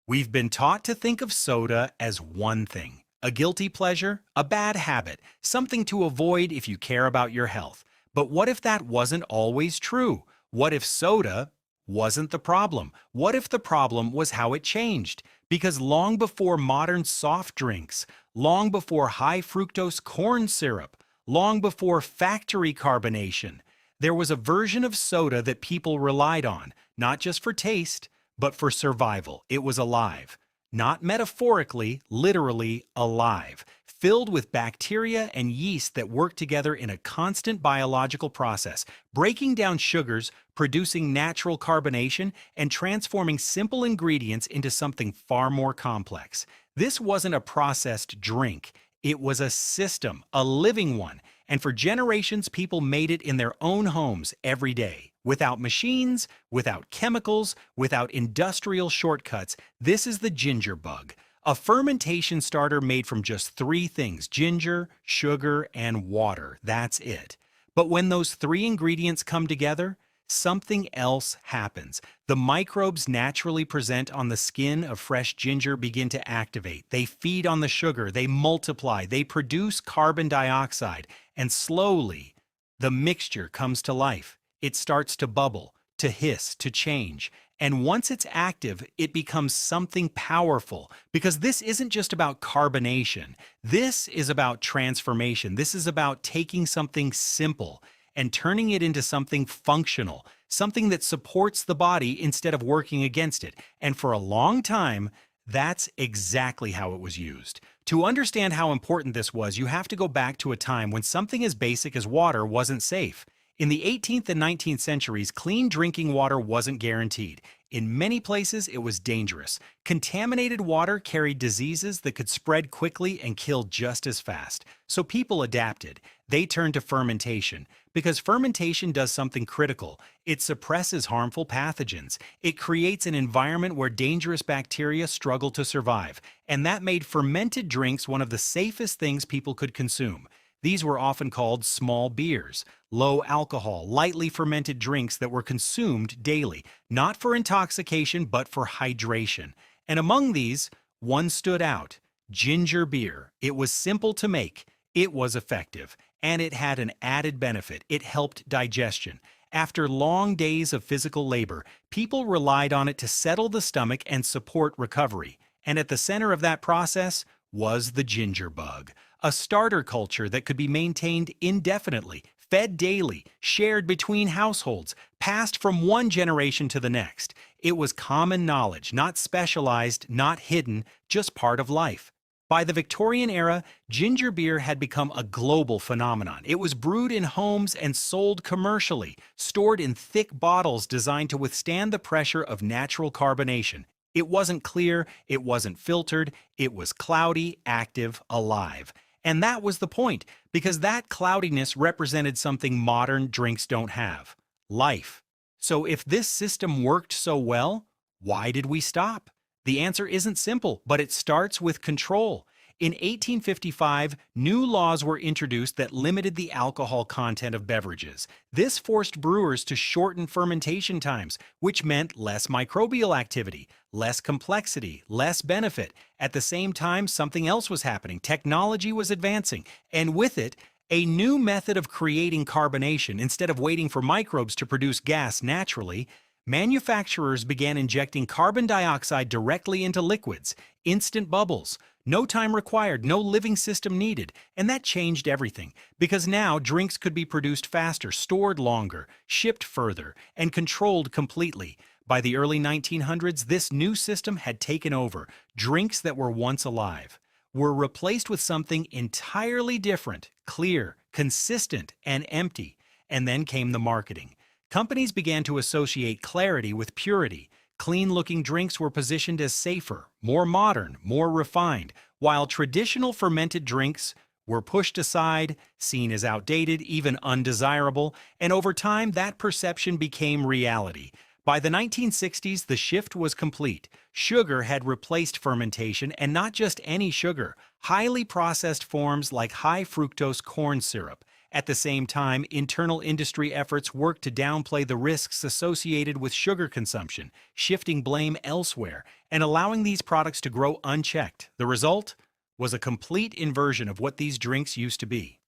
We've been taught to think of soda as one thing, a guilty pleasure, a bad habit, something to avoid if you care about your health. But what if that wasn't always true? What if soda wasn't the problem? What if the problem was how it changed? Because long before modern soft drinks, long before high fructose corn syrup, long before factory carbonation, there was a version of soda that people relied on, not just for taste, but for survival. It was alive. Not metaphorically, literally alive, filled with bacteria and yeast that work together in a constant biological process, breaking down sugars, producing natural carbonation, and transforming simple ingredients into something far more complex. This wasn't a processed drink. It was a system, a living one, and for generations people made it in their own homes every day. Without machines, without chemicals, without industrial shortcuts. This is the ginger bug, a fermentation starter made from just three things: ginger, sugar, and water. That's it. But when those three ingredients come together, something else happens. The microbes naturally present on the skin of fresh ginger begin to activate. They feed on the sugar, they multiply, they produce carbon dioxide, and slowly the mixture comes to life. It starts to bubble, to hiss, to change. And once it's active, it becomes something powerful, because this isn't just about carbonation. This is about transformation. This is about taking something simple and turning it into something functional, something that supports the body instead of working against it. And for a long time, that's exactly how it was used. To understand how important this was, you have to go back to a time when something as basic as water wasn't safe. In the 18th and 19th centuries, clean drinking water wasn't guaranteed. In many places, it was dangerous. Contaminated water carried diseases that could spread quickly and kill just as fast. So people adapted. They turned to fermentation, because fermentation does something critical. It suppresses harmful pathogens. It creates an environment where dangerous bacteria struggle to survive. And that made fermented drinks one of the safest things people could consume. These were often called small beers, low alcohol, lightly fermented drinks that were consumed daily, not for intoxication but for hydration. And among these, one stood out: ginger beer. It was simple to make, it was effective, and it had an added benefit: it helped digestion. After long days of physical labor, people relied on it to settle the stomach and support recovery. And at the center of that process was the ginger bug, a starter culture that could be maintained indefinitely, fed daily, shared between households, passed from one generation to the next. It was common knowledge, not specialized, not hidden, just part of life. By the Victorian era, ginger beer had become a global phenomenon. It was brewed in homes and sold commercially, stored in thick bottles designed to withstand the pressure of natural carbonation. It wasn't clear, it wasn't filtered, it was cloudy, active, alive. And that was the point, because that cloudiness represented something modern drinks don't have: life. So if this system worked so well, why did we stop? The answer isn't simple, but it starts with control. In 1855, new laws were introduced that limited the alcohol content of beverages. This forced brewers to shorten fermentation times, which meant less microbial activity, less complexity, less benefit. At the same time, something else was happening. Technology was advancing, and with it, a new method of creating carbonation. Instead of waiting for microbes to produce gas naturally, manufacturers began injecting carbon dioxide directly into liquids, instant bubbles. No time required, no living system needed, and that changed everything, because now drinks could be produced faster, stored longer, shipped further, and controlled completely. By the early 1900s, this new system had taken over. Drinks that were once alive were replaced with something entirely different: clear, consistent, and empty. And then came the marketing. Companies began to associate clarity with purity. Clean-looking drinks were positioned as safer, more modern, more refined, while traditional fermented drinks were pushed aside, seen as outdated, even undesirable, and over time that perception became reality. By the 1960s, the shift was complete. Sugar had replaced fermentation, and not just any sugar. Highly processed forms like high fructose corn syrup, At the same time, internal industry efforts work to downplay the risks associated with sugar consumption, shifting blame elsewhere, and allowing these products to grow unchecked. The result was a complete inversion of what these drinks used to be.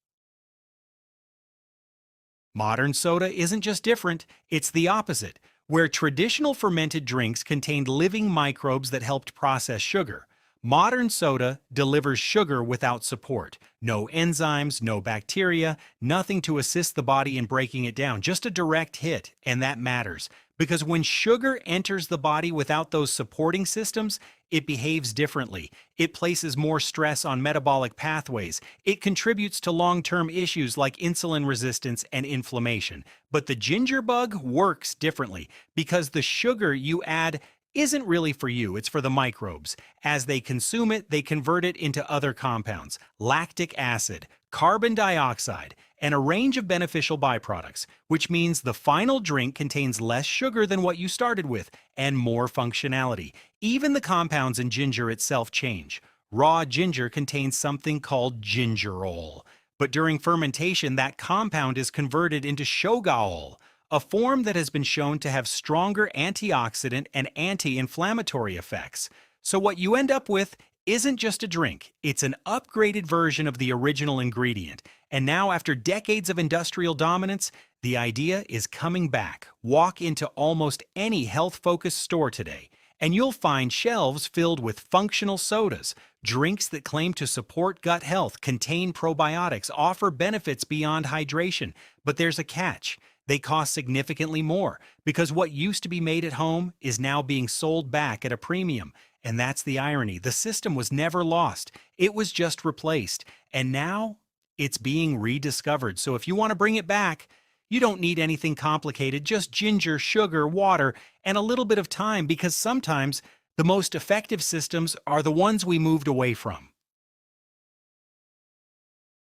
Modern soda isn't just different, it's the opposite. Where traditional fermented drinks contained living microbes that helped process sugar, modern soda delivers sugar without support. No enzymes, no bacteria, nothing to assist the body in breaking it down, just a direct hit, and that matters. Because when sugar enters the body without those supporting systems, it behaves differently. It places more stress on metabolic pathways. It contributes to long-term issues like insulin resistance and inflammation. But the ginger bug works differently because the sugar you add isn't really for you, it's for the microbes. As they consume it, they convert it into other compounds, lactic acid, carbon dioxide, and a range of beneficial byproducts, which means the final drink contains less sugar than what you started with and more functionality. Even the compounds in ginger itself change. Raw ginger contains something called gingerol, but during fermentation, that compound is converted into shogaol, a form that has been shown to have stronger antioxidant and anti-inflammatory effects. So what you end up with isn't just a drink, it's an upgraded version of the original ingredient. And now, after decades of industrial dominance, the idea is coming back. Walk into almost any health-focused store today, and you'll find shelves filled with functional sodas, drinks that claim to support gut health, contain probiotics, offer benefits beyond hydration. But there's a catch. They cost significantly more because what used to be made at home is now being sold back at a premium. And that's the irony. The system was never lost. It was just replaced. And now it's being rediscovered. So if you want to bring it back, you don't need anything complicated, just ginger, sugar, water, and a little bit of time, because sometimes the most effective systems are the ones we moved away from.